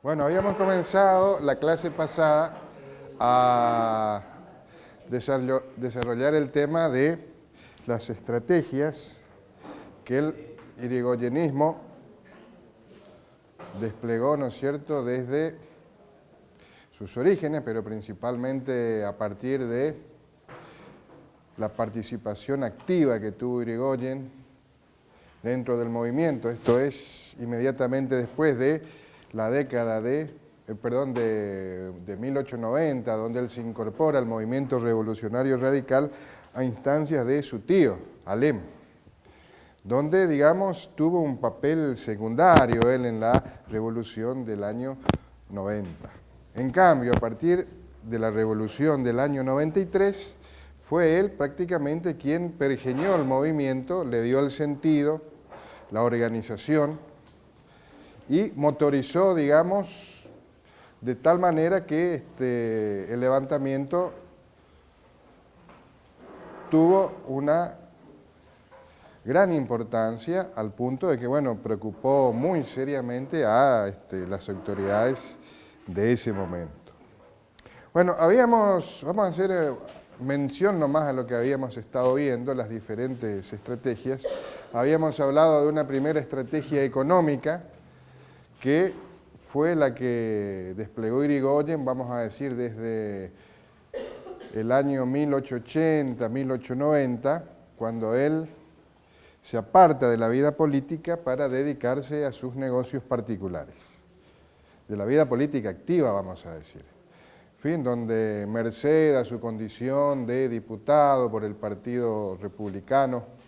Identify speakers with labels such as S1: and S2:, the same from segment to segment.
S1: Bueno, habíamos comenzado la clase pasada a desarrollar el tema de las estrategias que el irigoyenismo desplegó, ¿no es cierto?, desde sus orígenes, pero principalmente a partir de la participación activa que tuvo Irigoyen dentro del movimiento, esto es inmediatamente después de la década de 1890, donde él se incorpora al movimiento revolucionario radical a instancias de su tío, Alem, donde, digamos, tuvo un papel secundario él en la revolución del año 90. En cambio, a partir de la revolución del año 93, fue él prácticamente quien pergeñó el movimiento, le dio el sentido, la organización y motorizó, digamos, de tal manera que el levantamiento tuvo una gran importancia al punto de que, bueno, preocupó muy seriamente a las autoridades de ese momento. Bueno, vamos a hacer mención nomás a lo que habíamos estado viendo, las diferentes estrategias. Habíamos hablado de una primera estrategia económica que fue la que desplegó Irigoyen, vamos a decir, desde el año 1880, 1890, cuando él se aparta de la vida política para dedicarse a sus negocios particulares. De la vida política activa, vamos a decir. En fin, donde merced a su condición de diputado por el Partido Republicano,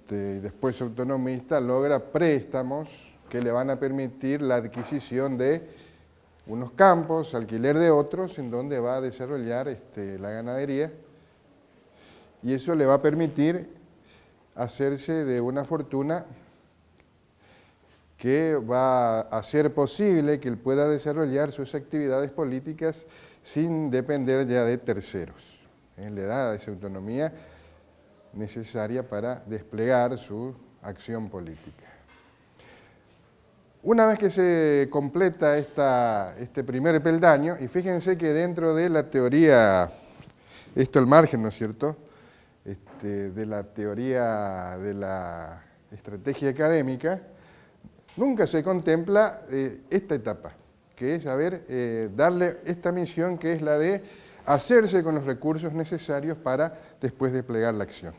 S1: y después autonomista, logra préstamos que le van a permitir la adquisición de unos campos, alquiler de otros, en donde va a desarrollar la ganadería, y eso le va a permitir hacerse de una fortuna que va a hacer posible que él pueda desarrollar sus actividades políticas sin depender ya de terceros. Le da esa autonomía necesaria para desplegar su acción política. Una vez que se completa este primer peldaño, y fíjense que dentro de la teoría, esto al margen, ¿no es cierto?, de la teoría de la estrategia académica, nunca se contempla esta etapa, que es, darle esta misión que es la de hacerse con los recursos necesarios para después desplegar la acción.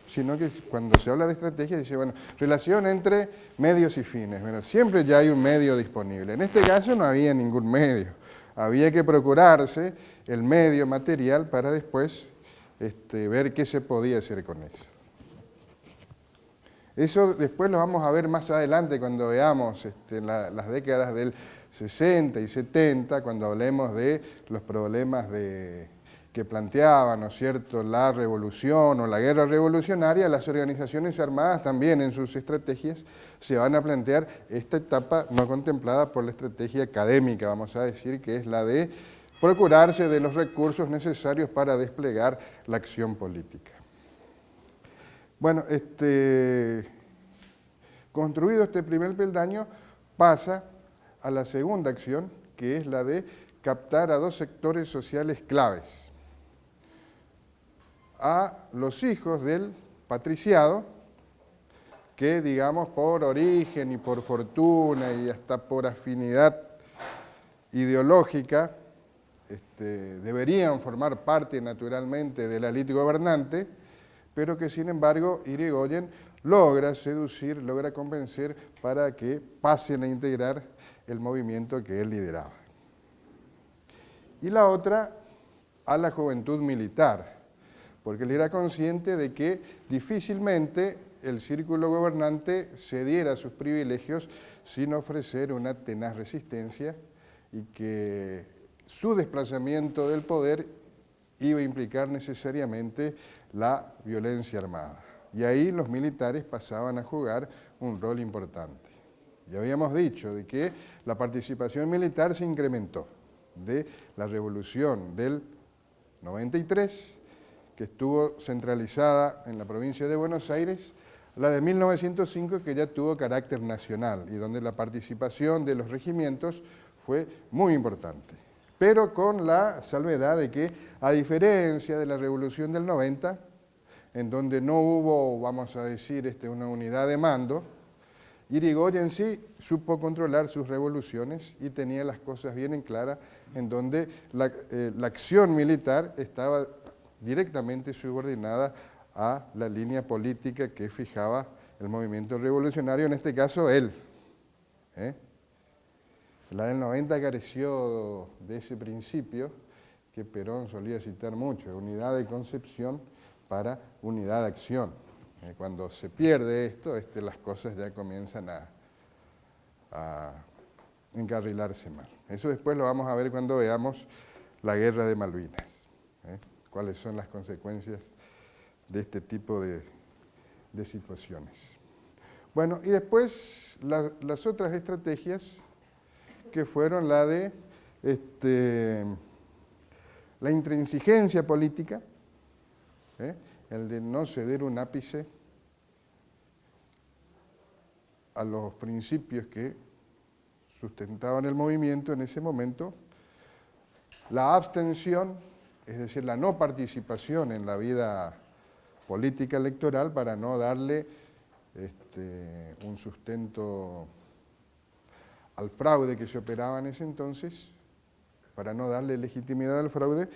S1: Sino que cuando se habla de estrategia dice, bueno, relación entre medios y fines. Bueno, siempre ya hay un medio disponible. En este caso no había ningún medio. Había que procurarse el medio material para después ver qué se podía hacer con eso. Eso después lo vamos a ver más adelante cuando veamos las décadas del 60 y 70, cuando hablemos de los problemas que planteaba, ¿no es cierto?, la revolución o la guerra revolucionaria. Las organizaciones armadas también en sus estrategias se van a plantear esta etapa no contemplada por la estrategia académica, vamos a decir, que es la de procurarse de los recursos necesarios para desplegar la acción política. Bueno, construido este primer peldaño, pasa a la segunda acción, que es la de captar a dos sectores sociales claves. A los hijos del patriciado, que digamos por origen y por fortuna y hasta por afinidad ideológica, deberían formar parte naturalmente de la élite gobernante, pero que sin embargo Irigoyen logra seducir, logra convencer para que pasen a integrar el movimiento que él lideraba. Y la otra, a la juventud militar, porque él era consciente de que difícilmente el círculo gobernante cediera sus privilegios sin ofrecer una tenaz resistencia y que su desplazamiento del poder iba a implicar necesariamente la violencia armada. Y ahí los militares pasaban a jugar un rol importante. Ya habíamos dicho de que la participación militar se incrementó de la revolución del 93, que estuvo centralizada en la provincia de Buenos Aires, la de 1905, que ya tuvo carácter nacional y donde la participación de los regimientos fue muy importante. Pero con la salvedad de que, a diferencia de la Revolución del 90, en donde no hubo, vamos a decir, una unidad de mando, Irigoyen sí supo controlar sus revoluciones y tenía las cosas bien en clara, en donde la acción militar estaba directamente subordinada a la línea política que fijaba el movimiento revolucionario, en este caso él. La del 90 careció de ese principio que Perón solía citar mucho, unidad de concepción para unidad de acción. Cuando se pierde esto, las cosas ya comienzan a encarrilarse mal. Eso después lo vamos a ver cuando veamos la Guerra de Malvinas. Cuáles son las consecuencias de este tipo de situaciones. Bueno, y después las otras estrategias que fueron la de la intransigencia política, el de no ceder un ápice a los principios que sustentaban el movimiento en ese momento, la abstención, es decir, la no participación en la vida política electoral para no darle un sustento al fraude que se operaba en ese entonces, para no darle legitimidad al fraude,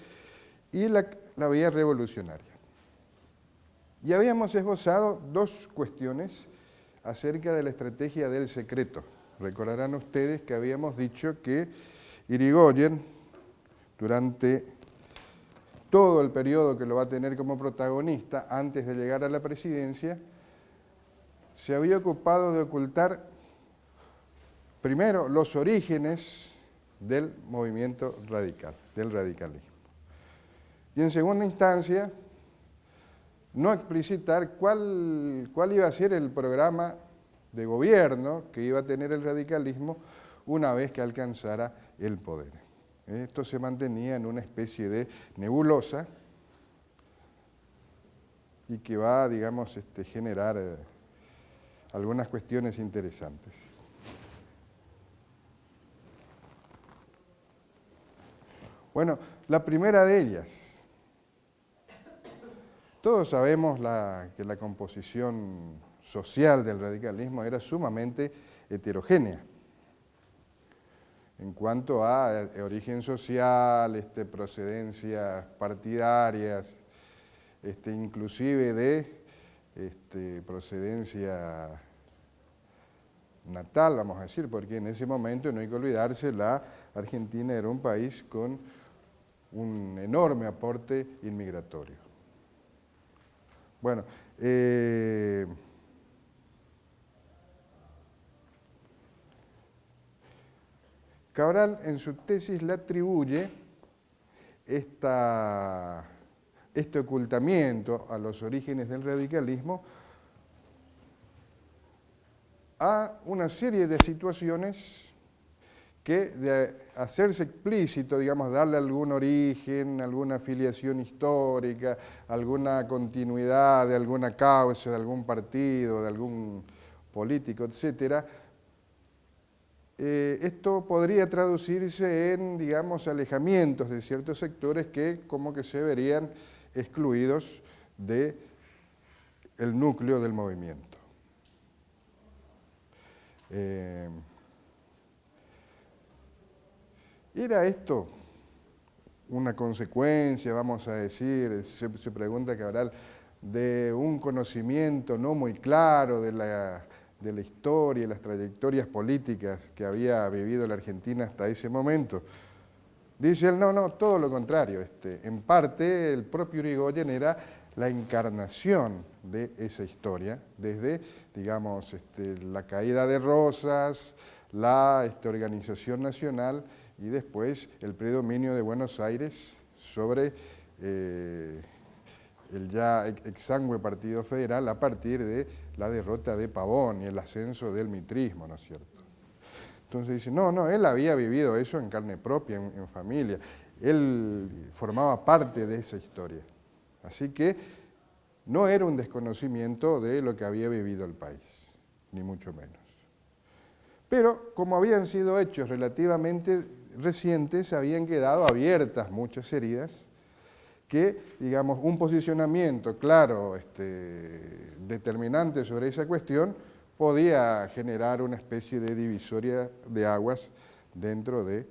S1: y la vía revolucionaria. Y habíamos esbozado dos cuestiones acerca de la estrategia del secreto. Recordarán ustedes que habíamos dicho que Irigoyen, durante todo el periodo que lo va a tener como protagonista antes de llegar a la presidencia, se había ocupado de ocultar primero los orígenes del movimiento radical, del radicalismo. Y en segunda instancia, no explicitar cuál iba a ser el programa de gobierno que iba a tener el radicalismo una vez que alcanzara el poder. Esto se mantenía en una especie de nebulosa y que va, digamos, generar algunas cuestiones interesantes. Bueno, la primera de ellas. Todos sabemos que la composición social del radicalismo era sumamente heterogénea en cuanto a origen social, procedencias partidarias, inclusive de procedencia natal, vamos a decir, porque en ese momento, no hay que olvidarse, la Argentina era un país con un enorme aporte inmigratorio. Bueno, Cabral en su tesis le atribuye este ocultamiento a los orígenes del radicalismo a una serie de situaciones que, de hacerse explícito, digamos, darle algún origen, alguna afiliación histórica, alguna continuidad de alguna causa, de algún partido, de algún político, etcétera, esto podría traducirse en, digamos, alejamientos de ciertos sectores que como que se verían excluidos del núcleo del movimiento. ¿Era esto una consecuencia, vamos a decir, se pregunta Cabral, de un conocimiento no muy claro de la historia y las trayectorias políticas que había vivido la Argentina hasta ese momento? Dice él, no, todo lo contrario. En parte, el propio Irigoyen era la encarnación de esa historia, desde, digamos, la caída de Rosas, la organización nacional y después el predominio de Buenos Aires sobre el ya exangüe Partido Federal a partir de la derrota de Pavón y el ascenso del mitrismo, ¿no es cierto? Entonces dice, no, él había vivido eso en carne propia, en familia. Él formaba parte de esa historia. Así que no era un desconocimiento de lo que había vivido el país, ni mucho menos. Pero como habían sido hechos relativamente recientes, habían quedado abiertas muchas heridas que, digamos, un posicionamiento claro, determinante sobre esa cuestión, podía generar una especie de divisoria de aguas dentro de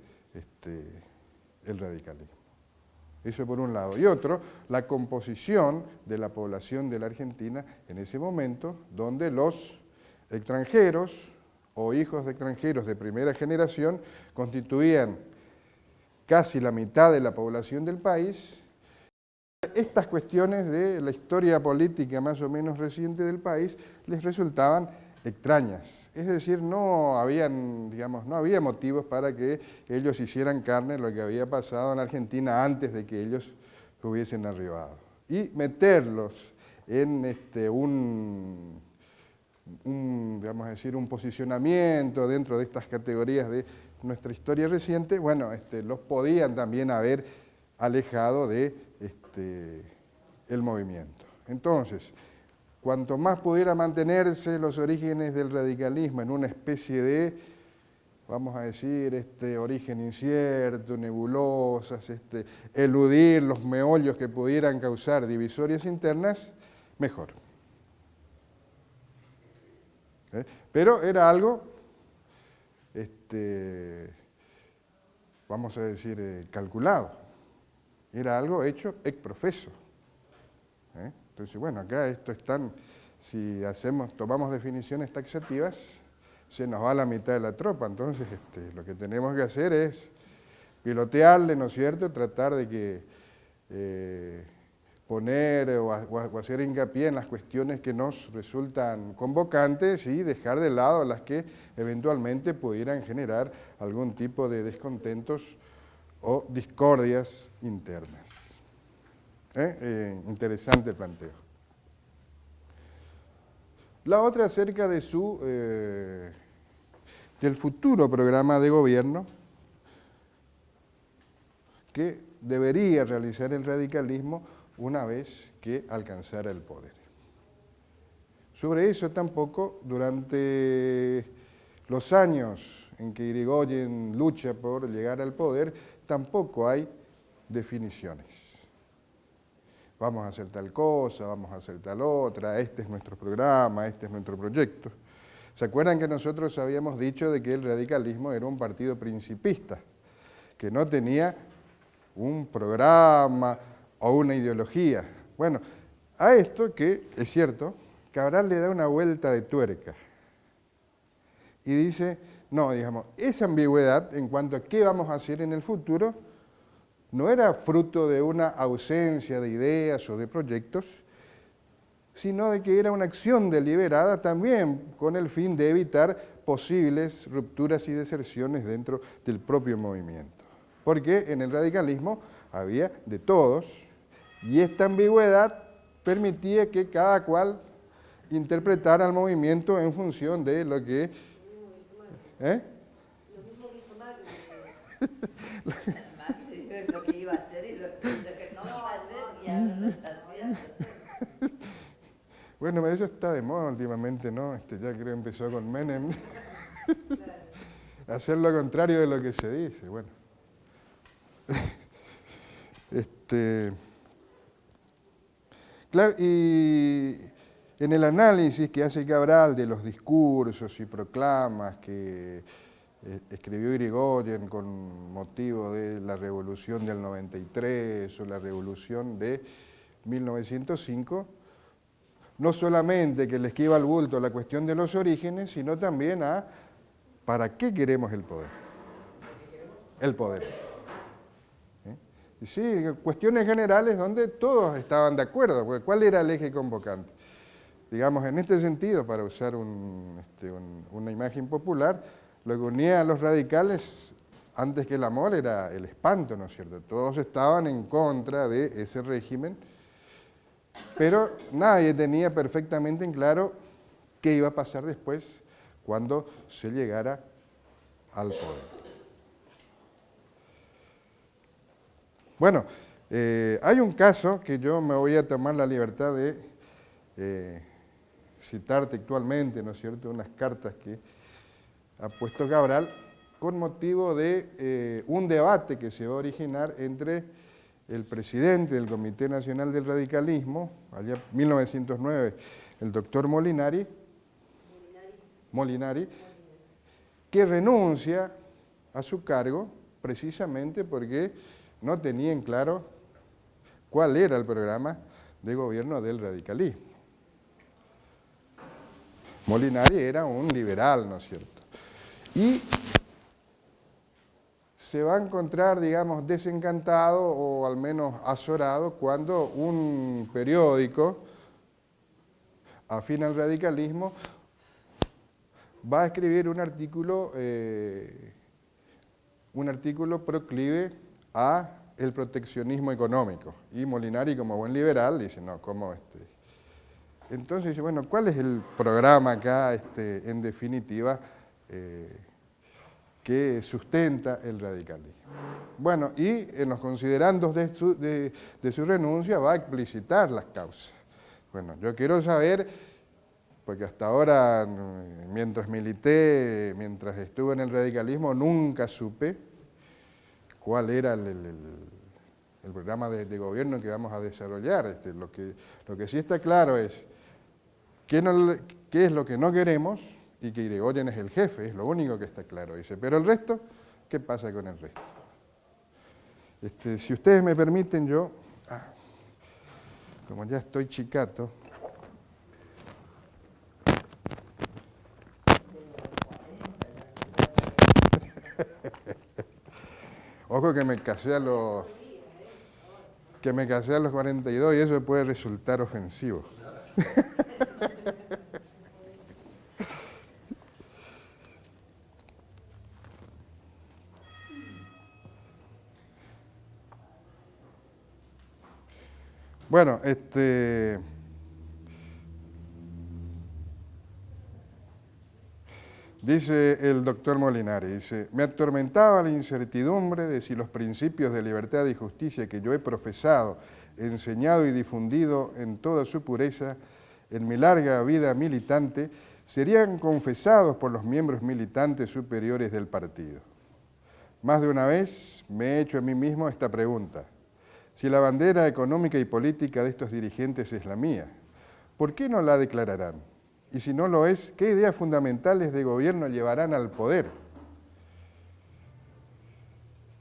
S1: el radicalismo. Eso por un lado. Y otro, la composición de la población de la Argentina en ese momento, donde los extranjeros o hijos de extranjeros de primera generación constituían casi la mitad de la población del país. Estas cuestiones de la historia política más o menos reciente del país les resultaban extrañas. Es decir, no había motivos para que ellos hicieran carne lo que había pasado en Argentina antes de que ellos hubiesen arribado. Y meterlos en un posicionamiento dentro de estas categorías de nuestra historia reciente, bueno, los podían también haber alejado de el movimiento. Entonces, cuanto más pudiera mantenerse los orígenes del radicalismo en una especie de, vamos a decir, origen incierto, nebulosas, eludir los meollos que pudieran causar divisorias internas, mejor. Pero era algo, vamos a decir, calculado. Era algo hecho ex professo. Entonces, bueno, acá esto es tan, si tomamos definiciones taxativas, se nos va la mitad de la tropa. Entonces, lo que tenemos que hacer es pilotearle, ¿no es cierto?, tratar de que poner o hacer hincapié en las cuestiones que nos resultan convocantes y dejar de lado las que eventualmente pudieran generar algún tipo de descontentos o discordias internas. Interesante el planteo. La otra acerca de del futuro programa de gobierno que debería realizar el radicalismo una vez que alcanzara el poder. Sobre eso tampoco, durante los años en que Irigoyen lucha por llegar al poder, tampoco hay definiciones. Vamos a hacer tal cosa, vamos a hacer tal otra, este es nuestro programa, este es nuestro proyecto. ¿Se acuerdan que nosotros habíamos dicho de que el radicalismo era un partido principista, que no tenía un programa o una ideología? Bueno, a esto que es cierto, Cabral le da una vuelta de tuerca y dice, no, digamos, esa ambigüedad en cuanto a qué vamos a hacer en el futuro no era fruto de una ausencia de ideas o de proyectos, sino de que era una acción deliberada también con el fin de evitar posibles rupturas y deserciones dentro del propio movimiento. Porque en el radicalismo había de todos y esta ambigüedad permitía que cada cual interpretara el movimiento en función de lo que...
S2: Lo mismo que hizo Macri. Lo que iba a hacer y lo que no iba a hacer y ahora lo está haciendo.
S1: Bueno, eso está de moda últimamente, ¿no? Ya creo que empezó con Menem. Hacer lo contrario de lo que se dice, bueno. Claro, y en el análisis que hace Cabral de los discursos y proclamas que escribió Irigoyen con motivo de la Revolución del 93 o la Revolución de 1905, no solamente que le esquiva al bulto la cuestión de los orígenes, sino también a ¿para qué queremos el poder? El poder. Y sí, cuestiones generales donde todos estaban de acuerdo, porque ¿cuál era el eje convocante? Digamos, en este sentido, para usar una imagen popular, lo que unía a los radicales antes que el amor era el espanto, ¿no es cierto? Todos estaban en contra de ese régimen, pero nadie tenía perfectamente en claro qué iba a pasar después cuando se llegara al poder. Bueno, hay un caso que yo me voy a tomar la libertad de citar textualmente, ¿no es cierto?, unas cartas que ha puesto Cabral con motivo de un debate que se va a originar entre el presidente del Comité Nacional del Radicalismo, allá en 1909, el doctor Molinari, que renuncia a su cargo precisamente porque no tenía en claro cuál era el programa de gobierno del radicalismo. Molinari era un liberal, ¿no es cierto? Y se va a encontrar, digamos, desencantado o al menos azorado cuando un periódico afín al radicalismo va a escribir un artículo proclive a el proteccionismo económico. Y Molinari, como buen liberal, dice, no, ¿cómo Entonces dice, bueno, ¿cuál es el programa acá, en definitiva, que sustenta el radicalismo? Bueno, y en los considerandos de su renuncia va a explicitar las causas. Bueno, yo quiero saber, porque hasta ahora, mientras estuve en el radicalismo, nunca supe cuál era el programa de gobierno que vamos a desarrollar. Lo que sí está claro es qué es lo que no queremos y que Irigoyen es el jefe, es lo único que está claro, dice. Pero el resto, ¿qué pasa con el resto? Si ustedes me permiten, yo, como ya estoy chicato, ojo que me casé a los 42 y eso puede resultar ofensivo. Bueno, dice el doctor Molinari, dice, me atormentaba la incertidumbre de si los principios de libertad y justicia que yo he profesado, enseñado y difundido en toda su pureza en mi larga vida militante, serían confesados por los miembros militantes superiores del partido. Más de una vez me he hecho a mí mismo esta pregunta. Si la bandera económica y política de estos dirigentes es la mía, ¿por qué no la declararán? Y si no lo es, ¿qué ideas fundamentales de gobierno llevarán al poder?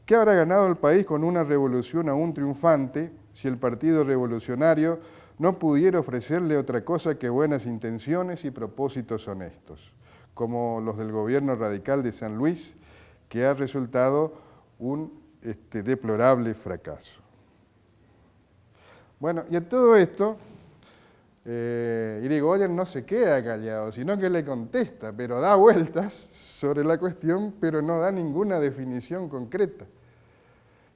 S1: ¿Qué habrá ganado el país con una revolución aún triunfante si el Partido Revolucionario no pudiera ofrecerle otra cosa que buenas intenciones y propósitos honestos, como los del gobierno radical de San Luis, que ha resultado un deplorable fracaso? Bueno, y a todo esto, Irigoyen no se queda callado, sino que le contesta, pero da vueltas sobre la cuestión, pero no da ninguna definición concreta.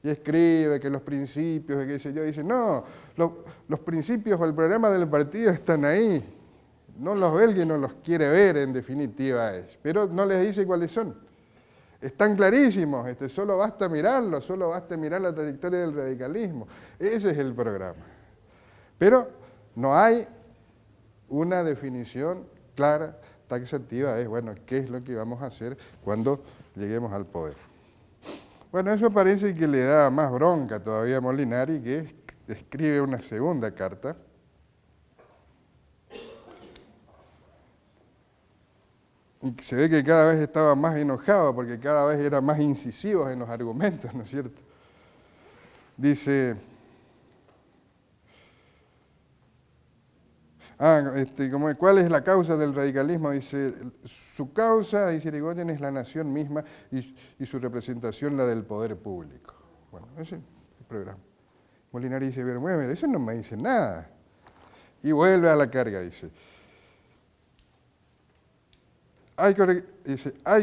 S1: Y escribe que los principios, qué sé yo, dice, no, los principios o el programa del partido están ahí, no los ve el que no los quiere ver, en definitiva es, pero no les dice cuáles son. Están clarísimos, solo basta mirarlo, solo basta mirar la trayectoria del radicalismo. Ese es el programa. Pero no hay una definición clara, taxativa, bueno, ¿qué es lo que vamos a hacer cuando lleguemos al poder? Bueno, eso parece que le da más bronca todavía a Molinari, que escribe una segunda carta, y se ve que cada vez estaba más enojado porque cada vez era más incisivo en los argumentos, ¿no es cierto? Dice, ¿cuál es la causa del radicalismo? Dice, su causa, dice Irigoyen, es la nación misma y su representación la del poder público. Bueno, ese es el programa. Molinari dice, bueno, eso no me dice nada. Y vuelve a la carga, dice. Hay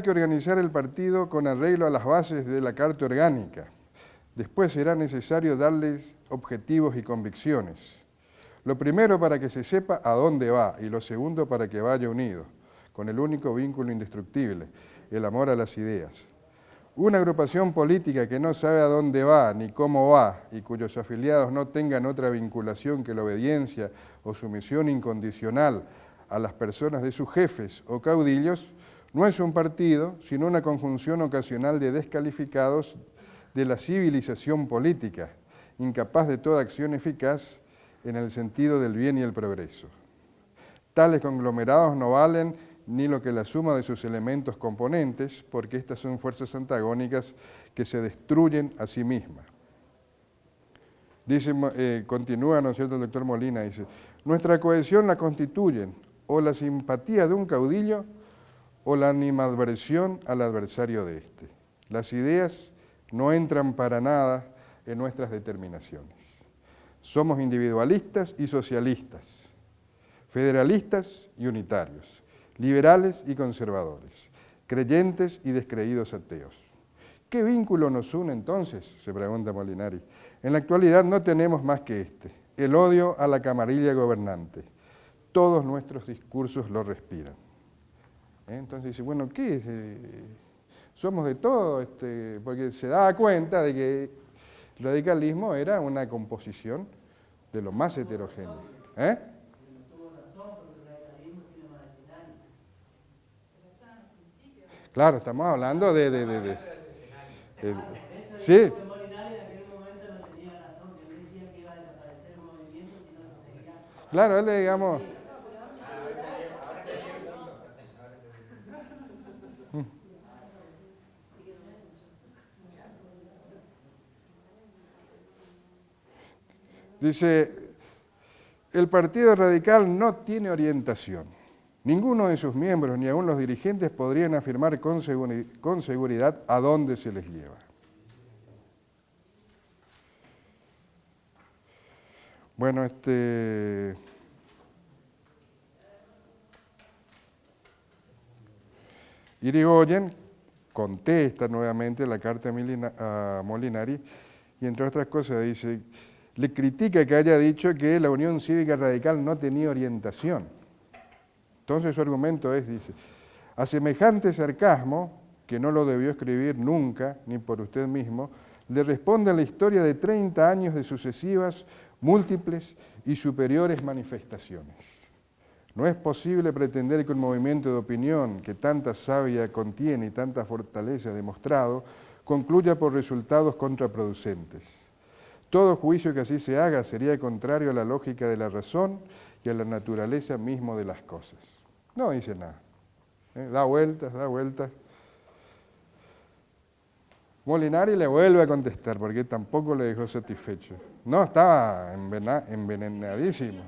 S1: que organizar el partido con arreglo a las bases de la Carta Orgánica. Después será necesario darles objetivos y convicciones. Lo primero para que se sepa a dónde va y lo segundo para que vaya unido, con el único vínculo indestructible, el amor a las ideas. Una agrupación política que no sabe a dónde va ni cómo va y cuyos afiliados no tengan otra vinculación que la obediencia o sumisión incondicional a las personas de sus jefes o caudillos, no es un partido, sino una conjunción ocasional de descalificados de la civilización política, incapaz de toda acción eficaz en el sentido del bien y el progreso. Tales conglomerados no valen ni lo que la suma de sus elementos componentes, porque estas son fuerzas antagónicas que se destruyen a sí mismas. Dice, continúa, ¿no es cierto?, el doctor Molina, dice, nuestra cohesión la constituyen o la simpatía de un caudillo o la animadversión al adversario de éste. Las ideas no entran para nada en nuestras determinaciones. Somos individualistas y socialistas, federalistas y unitarios, liberales y conservadores, creyentes y descreídos ateos. ¿Qué vínculo nos une entonces?, se pregunta Molinari. En la actualidad no tenemos más que este, el odio a la camarilla gobernante. Todos nuestros discursos lo respiran. Entonces dice, bueno, ¿qué es? Somos de todo, porque se daba cuenta de que el radicalismo era una composición de lo más heterogéneo. Claro, estamos hablando de sí. Claro, él digamos... Dice, el Partido Radical no tiene orientación. Ninguno de sus miembros, ni aun los dirigentes, podrían afirmar con seguridad a dónde se les lleva. Bueno, Irigoyen contesta nuevamente la carta a Molinari y entre otras cosas dice, le critica que haya dicho que la Unión Cívica Radical no tenía orientación. Entonces su argumento es, dice, a semejante sarcasmo, que no lo debió escribir nunca, ni por usted mismo, le responde la historia de 30 años de sucesivas, múltiples y superiores manifestaciones. No es posible pretender que un movimiento de opinión que tanta savia contiene y tanta fortaleza ha demostrado, concluya por resultados contraproducentes. Todo juicio que así se haga sería contrario a la lógica de la razón y a la naturaleza misma de las cosas. No dice nada. Da vueltas, da vueltas. Molinari le vuelve a contestar porque tampoco le dejó satisfecho. No, estaba envenenadísimo.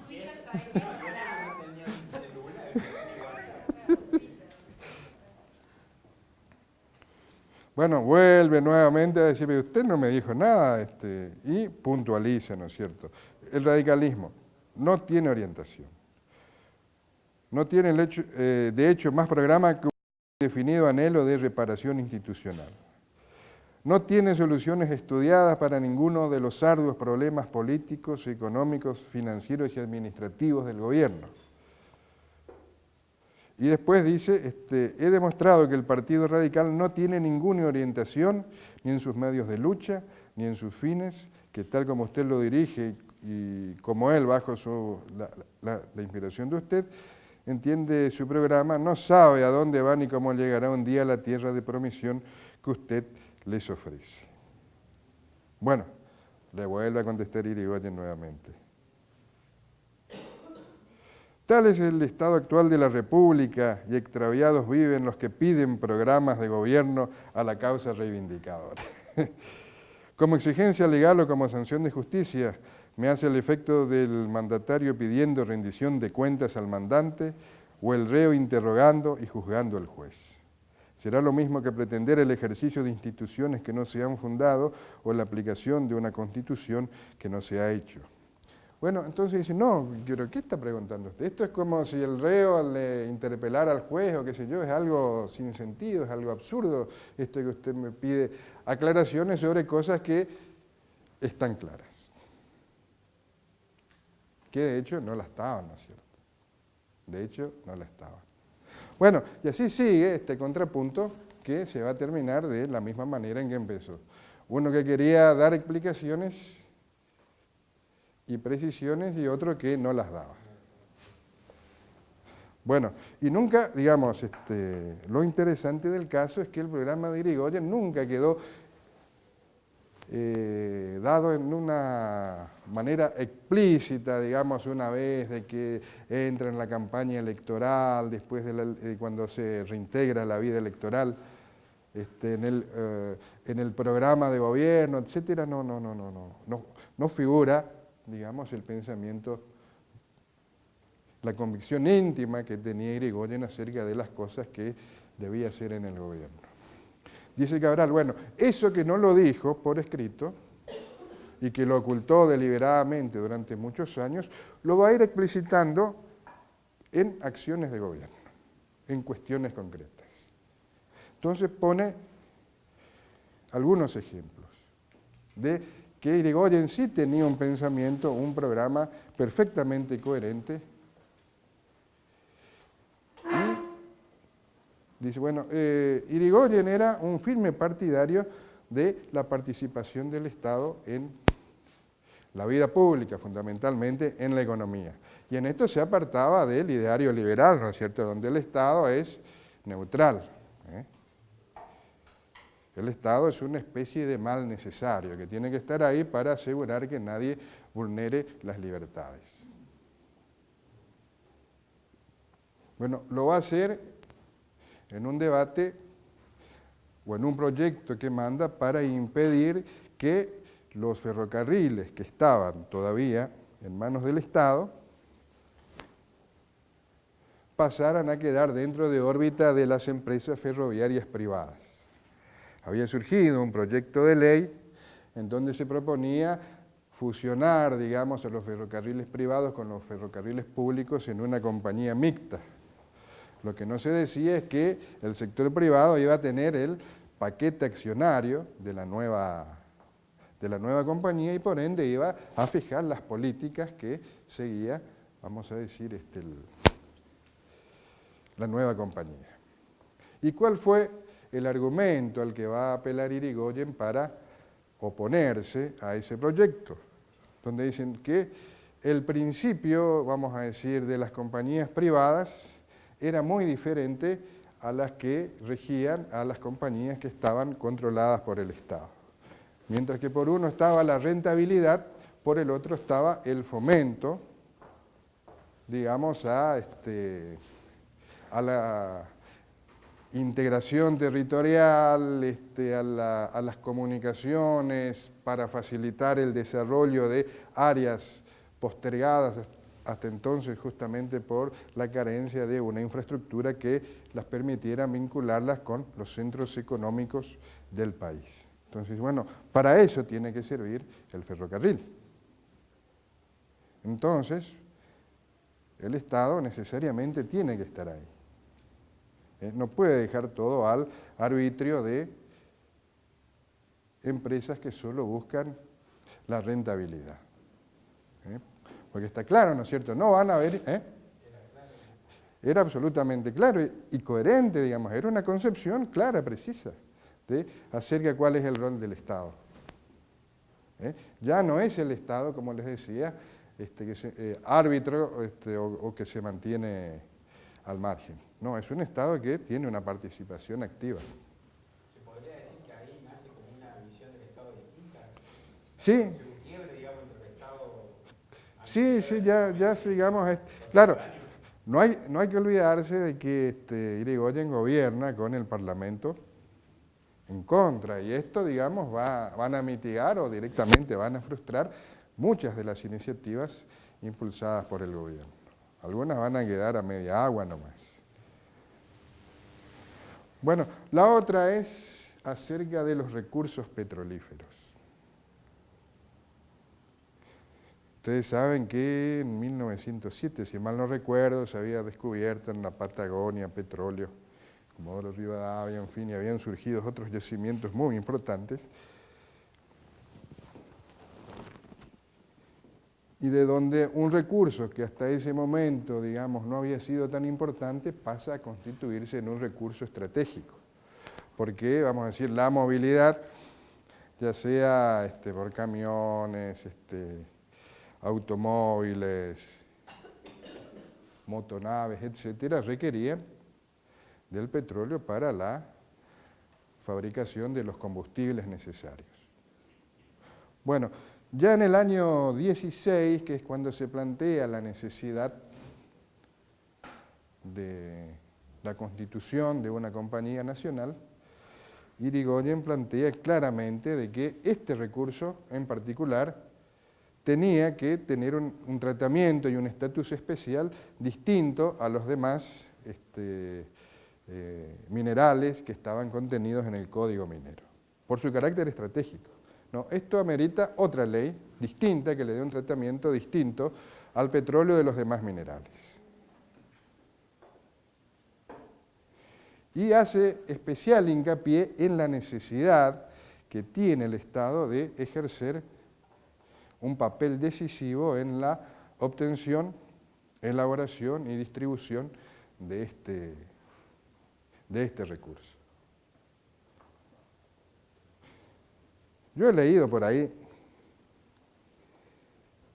S1: Bueno, vuelve nuevamente a decirme, usted no me dijo nada, y puntualiza, ¿no es cierto? El radicalismo no tiene orientación. No tiene, de hecho, más programa que un definido anhelo de reparación institucional. No tiene soluciones estudiadas para ninguno de los arduos problemas políticos, económicos, financieros y administrativos del gobierno. Y después dice, he demostrado que el Partido Radical no tiene ninguna orientación ni en sus medios de lucha, ni en sus fines, que tal como usted lo dirige y como él, bajo la inspiración de usted, entiende su programa, no sabe a dónde va ni cómo llegará un día a la tierra de promisión que usted les ofrece. Bueno, le vuelve a contestar Irigoyen nuevamente. Tal es el estado actual de la República y extraviados viven los que piden programas de gobierno a la causa reivindicadora. Como exigencia legal o como sanción de justicia, me hace el efecto del mandatario pidiendo rendición de cuentas al mandante o el reo interrogando y juzgando al juez. Será lo mismo que pretender el ejercicio de instituciones que no se han fundado o la aplicación de una constitución que no se ha hecho. Bueno, entonces dice, no, pero ¿qué está preguntando usted? Esto es como si el reo le interpelara al juez o qué sé yo, es algo sin sentido, es algo absurdo, esto que usted me pide aclaraciones sobre cosas que están claras. Que de hecho no la estaban, ¿no es cierto? De hecho no la estaban. Bueno, y así sigue este contrapunto que se va a terminar de la misma manera en que empezó. Uno que quería dar explicaciones y precisiones y otro que no las daba. Bueno, y nunca, digamos, lo interesante del caso es que el programa de Irigoyen nunca quedó dado en una manera explícita, digamos, una vez de que entra en la campaña electoral, después de cuando se reintegra la vida electoral, en el programa de gobierno, etcétera. No figura, digamos, el pensamiento, la convicción íntima que tenía Irigoyen acerca de las cosas que debía hacer en el gobierno. Dice Cabral, bueno, eso que no lo dijo por escrito y que lo ocultó deliberadamente durante muchos años, lo va a ir explicitando en acciones de gobierno, en cuestiones concretas. Entonces pone algunos ejemplos de que Irigoyen sí tenía un pensamiento, un programa perfectamente coherente. Dice, bueno, Irigoyen era un firme partidario de la participación del Estado en la vida pública, fundamentalmente en la economía. Y en esto se apartaba del ideario liberal, ¿no es cierto?, donde el Estado es neutral. El Estado es una especie de mal necesario que tiene que estar ahí para asegurar que nadie vulnere las libertades. Bueno, lo va a hacer en un debate o en un proyecto que manda para impedir que los ferrocarriles que estaban todavía en manos del Estado pasaran a quedar dentro de órbita de las empresas ferroviarias privadas. Había surgido un proyecto de ley en donde se proponía fusionar, digamos, a los ferrocarriles privados con los ferrocarriles públicos en una compañía mixta. Lo que no se decía es que el sector privado iba a tener el paquete accionario de la nueva compañía y por ende iba a fijar las políticas que seguía, vamos a decir, la nueva compañía. ¿Y cuál fue el argumento al que va a apelar Irigoyen para oponerse a ese proyecto? Donde dicen que el principio, vamos a decir, de las compañías privadas era muy diferente a las que regían a las compañías que estaban controladas por el Estado. Mientras que por uno estaba la rentabilidad, por el otro estaba el fomento, digamos, a la integración territorial, a las comunicaciones para facilitar el desarrollo de áreas postergadas hasta entonces justamente por la carencia de una infraestructura que las permitiera vincularlas con los centros económicos del país. Entonces, bueno, para eso tiene que servir el ferrocarril. Entonces, el Estado necesariamente tiene que estar ahí. No puede dejar todo al arbitrio de empresas que solo buscan la rentabilidad. Porque está claro, ¿no es cierto? No van a haber... Era absolutamente claro y coherente, digamos, era una concepción clara, precisa, de acerca de cuál es el rol del Estado. Ya no es el Estado, como les decía, árbitro o que se mantiene al margen. No, es un Estado que tiene una participación activa.
S3: ¿Se podría decir que ahí nace como una visión del Estado distinta?
S1: Sí.
S3: Un quiebre, digamos, entre el Estado...
S1: Sí, ya digamos, claro, no hay que olvidarse de que Irigoyen gobierna con el Parlamento en contra, y esto, digamos, van a mitigar o directamente van a frustrar muchas de las iniciativas impulsadas por el gobierno. Algunas van a quedar a media agua nomás. Bueno, la otra es acerca de los recursos petrolíferos. Ustedes saben que en 1907, si mal no recuerdo, se había descubierto en la Patagonia petróleo, Comodoro Rivadavia, en fin, y habían surgido otros yacimientos muy importantes. Y de donde un recurso que hasta ese momento, digamos, no había sido tan importante, pasa a constituirse en un recurso estratégico. porque, vamos a decir, la movilidad, ya sea por camiones, automóviles, motonaves, etcétera, requerían del petróleo para la fabricación de los combustibles necesarios. Bueno, ya en el año 16, que es cuando se plantea la necesidad de la constitución de una compañía nacional, Irigoyen plantea claramente de que este recurso en particular tenía que tener un tratamiento y un estatus especial distinto a los demás minerales que estaban contenidos en el Código Minero, por su carácter estratégico. No, esto amerita otra ley distinta que le dé un tratamiento distinto al petróleo de los demás minerales. Y hace especial hincapié en la necesidad que tiene el Estado de ejercer un papel decisivo en la obtención, elaboración y distribución de este recurso. Yo he leído por ahí,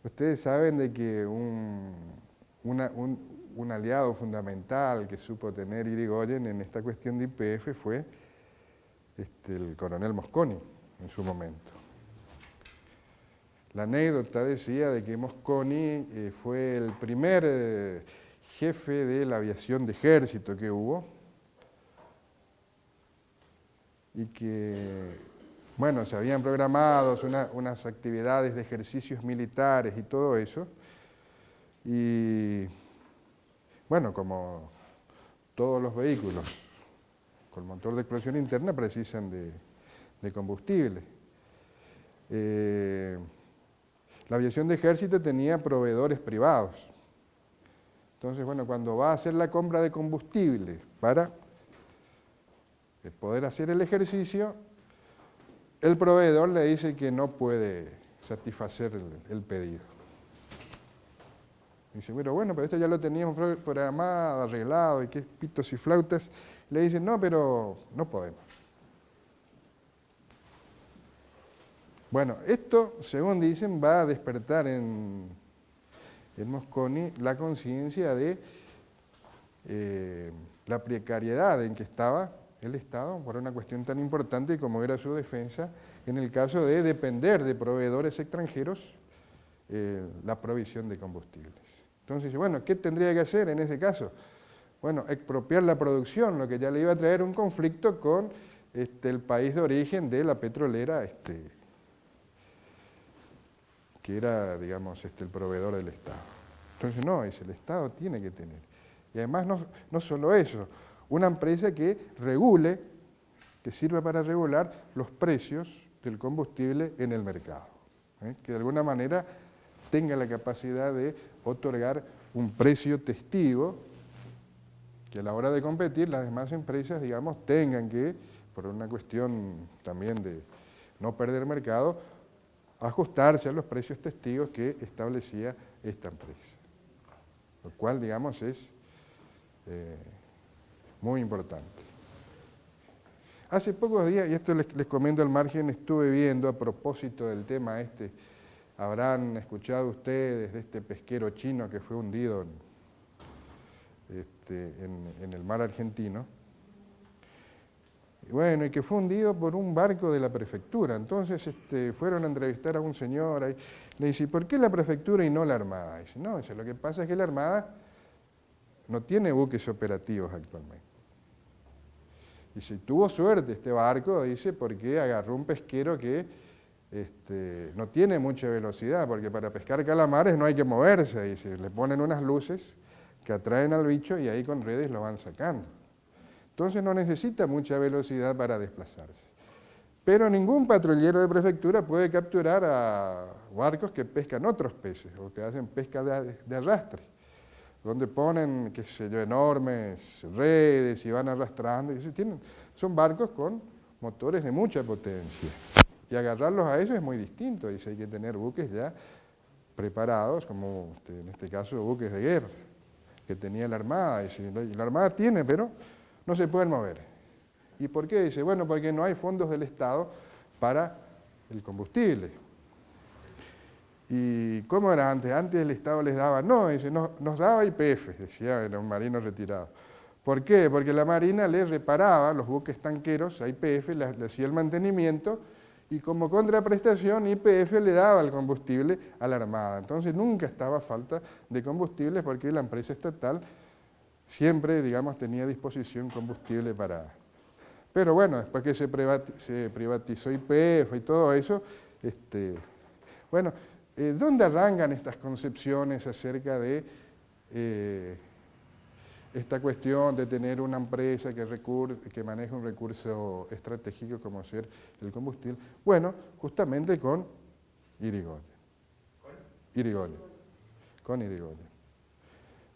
S1: ustedes saben de que un aliado fundamental que supo tener Irigoyen en esta cuestión de YPF fue el coronel Mosconi en su momento. La anécdota decía de que Mosconi fue el primer jefe de la aviación de ejército que hubo y que, bueno, se habían programado unas actividades de ejercicios militares y todo eso, y bueno, como todos los vehículos con motor de explosión interna precisan de combustible. La aviación de ejército tenía proveedores privados. Entonces, bueno, cuando va a hacer la compra de combustible para poder hacer el ejercicio, el proveedor le dice que no puede satisfacer el pedido. Dice, bueno, pero esto ya lo teníamos programado, arreglado, y qué pitos y flautas. Le dicen, no, pero no podemos. Bueno, esto, según dicen, va a despertar en Mosconi la conciencia de la precariedad en que estaba el Estado por una cuestión tan importante como era su defensa en el caso de depender de proveedores extranjeros la provisión de combustibles. Entonces, bueno, ¿qué tendría que hacer en ese caso? Bueno, expropiar la producción, lo que ya le iba a traer un conflicto con el país de origen de la petrolera, que era, digamos, el proveedor del Estado. Entonces, no, el Estado tiene que tener. Y además, no solo eso, una empresa que regule, que sirva para regular los precios del combustible en el mercado, que de alguna manera tenga la capacidad de otorgar un precio testigo, que a la hora de competir las demás empresas, digamos, tengan que, por una cuestión también de no perder mercado, ajustarse a los precios testigos que establecía esta empresa. Lo cual, digamos, es muy importante. Hace pocos días, y esto les comento al margen, estuve viendo a propósito del tema habrán escuchado ustedes de este pesquero chino que fue hundido en el mar argentino. Y bueno, y que fue hundido por un barco de la prefectura. Entonces fueron a entrevistar a un señor ahí. Le dice, ¿por qué la prefectura y no la Armada? Dice, no, lo que pasa es que la Armada no tiene buques operativos actualmente. Dice, tuvo suerte este barco, dice, porque agarró un pesquero que no tiene mucha velocidad, porque para pescar calamares no hay que moverse, dice, le ponen unas luces que atraen al bicho y ahí con redes lo van sacando. Entonces no necesita mucha velocidad para desplazarse. Pero ningún patrullero de prefectura puede capturar a barcos que pescan otros peces o que hacen pesca de arrastre, donde ponen, qué sé yo, enormes redes y van arrastrando. Son barcos con motores de mucha potencia. Y agarrarlos a eso es muy distinto. Dice, hay que tener buques ya preparados, como en este caso buques de guerra, que tenía la Armada. Dice, la Armada tiene, pero no se pueden mover. ¿Y por qué? Dice, bueno, porque no hay fondos del Estado para el combustible. ¿Y cómo era antes? Antes el Estado les daba, no, dice, nos daba YPF, decía, era un marino retirado. ¿Por qué? Porque la Marina le reparaba los buques tanqueros a YPF, le hacía el mantenimiento, y como contraprestación YPF le daba el combustible a la Armada. Entonces nunca estaba a falta de combustible porque la empresa estatal siempre, digamos, tenía a disposición combustible para... Pero bueno, después que se privatizó YPF y todo eso, bueno, ¿dónde arrancan estas concepciones acerca de esta cuestión de tener una empresa que maneja un recurso estratégico como ser el combustible? Bueno, justamente con Irigoyen. Con Irigoyen.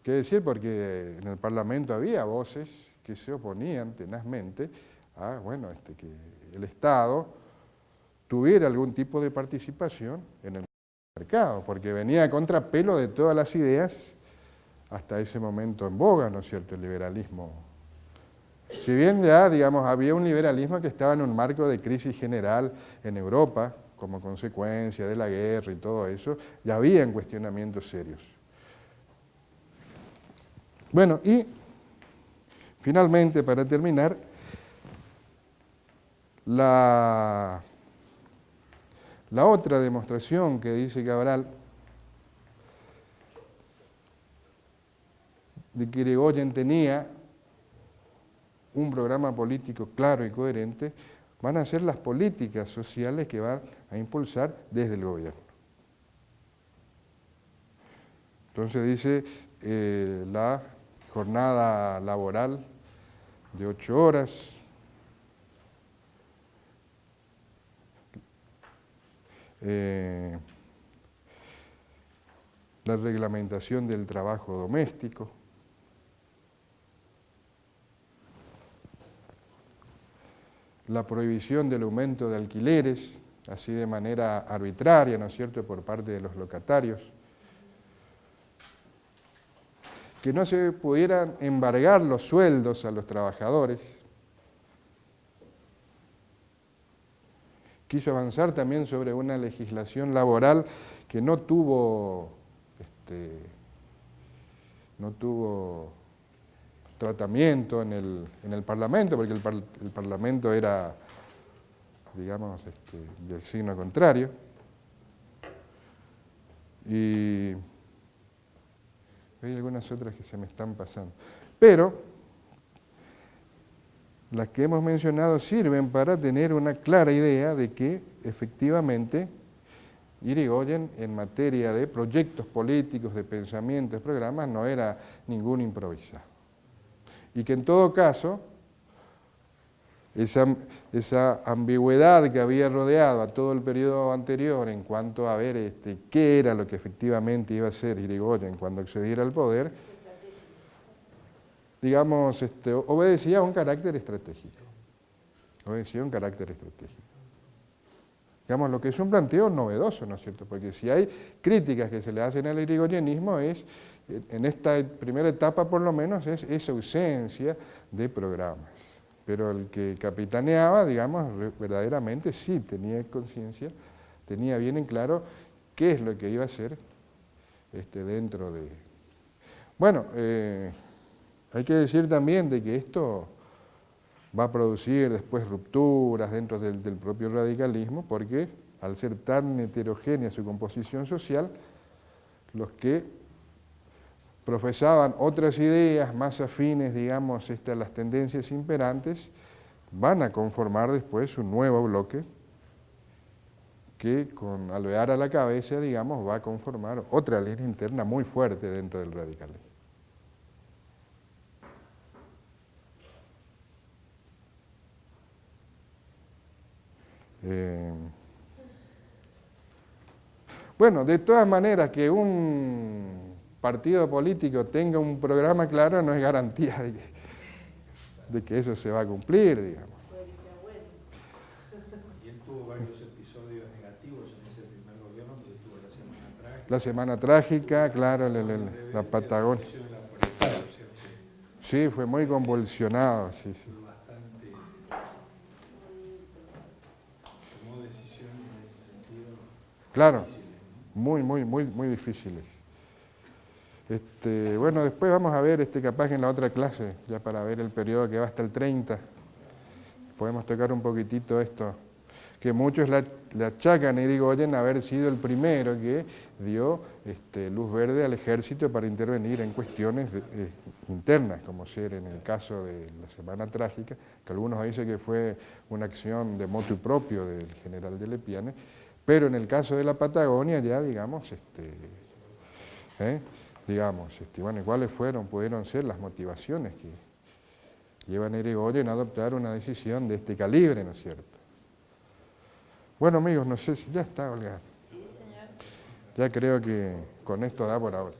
S1: ¿Qué decir? Porque en el Parlamento había voces que se oponían tenazmente a, bueno, que el Estado tuviera algún tipo de participación en el mercado, porque venía a contrapelo de todas las ideas hasta ese momento en boga, ¿no es cierto?, el liberalismo. Si bien ya, digamos, había un liberalismo que estaba en un marco de crisis general en Europa, como consecuencia de la guerra y todo eso, ya habían cuestionamientos serios. Bueno, y finalmente, para terminar, la otra demostración que dice Cabral de que Irigoyen tenía un programa político claro y coherente, van a ser las políticas sociales que van a impulsar desde el gobierno. Entonces dice la jornada laboral de 8 horas, la reglamentación del trabajo doméstico, la prohibición del aumento de alquileres, así de manera arbitraria, ¿no es cierto?, por parte de los locatarios, que no se pudieran embargar los sueldos a los trabajadores. Quiso avanzar también sobre una legislación laboral que no tuvo tratamiento en el Parlamento, porque el Parlamento era, digamos, del signo contrario. Y hay algunas otras que se me están pasando. Pero las que hemos mencionado sirven para tener una clara idea de que efectivamente Irigoyen en materia de proyectos políticos, de pensamientos, programas, no era ningún improvisado. Y que en todo caso, esa ambigüedad que había rodeado a todo el periodo anterior en cuanto a ver qué era lo que efectivamente iba a hacer Irigoyen cuando accediera al poder, digamos, obedecía a un carácter estratégico. Obedecía a un carácter estratégico. Digamos, lo que es un planteo novedoso, ¿no es cierto? Porque si hay críticas que se le hacen al irigoyenismo es, en esta primera etapa por lo menos, es esa ausencia de programas. Pero el que capitaneaba, digamos, verdaderamente sí tenía conciencia, tenía bien en claro qué es lo que iba a hacer dentro de... Bueno, hay que decir también de que esto va a producir después rupturas dentro del propio radicalismo, porque al ser tan heterogénea su composición social, los que profesaban otras ideas más afines, digamos, a las tendencias imperantes, van a conformar después un nuevo bloque que con Alvear a la cabeza, digamos, va a conformar otra línea interna muy fuerte dentro del radicalismo. Bueno, de todas maneras, que un partido político tenga un programa claro no es garantía de que eso se va a cumplir, digamos.
S3: Y él tuvo varios episodios negativos en ese primer gobierno, porque tuvo la Semana Trágica.
S1: La Semana Trágica, claro, la Patagonia. Sí, fue muy convulsionado, sí, sí. Claro, muy difíciles. Bueno, después vamos a ver capaz que en la otra clase, ya para ver el periodo que va hasta el 30, podemos tocar un poquitito esto, que muchos le achacan a Irigoyen haber sido el primero que dio luz verde al ejército para intervenir en cuestiones internas, como ser en el caso de la Semana Trágica, que algunos dicen que fue una acción de motu propio del general de Lepiane, pero en el caso de la Patagonia ya, digamos, bueno, ¿cuáles pudieron ser las motivaciones que llevan a Irigoyen a adoptar una decisión de este calibre, ¿no es cierto? Bueno, amigos, no sé si ya está, Olga.
S2: Sí, señor.
S1: Ya creo que con esto da por ahora.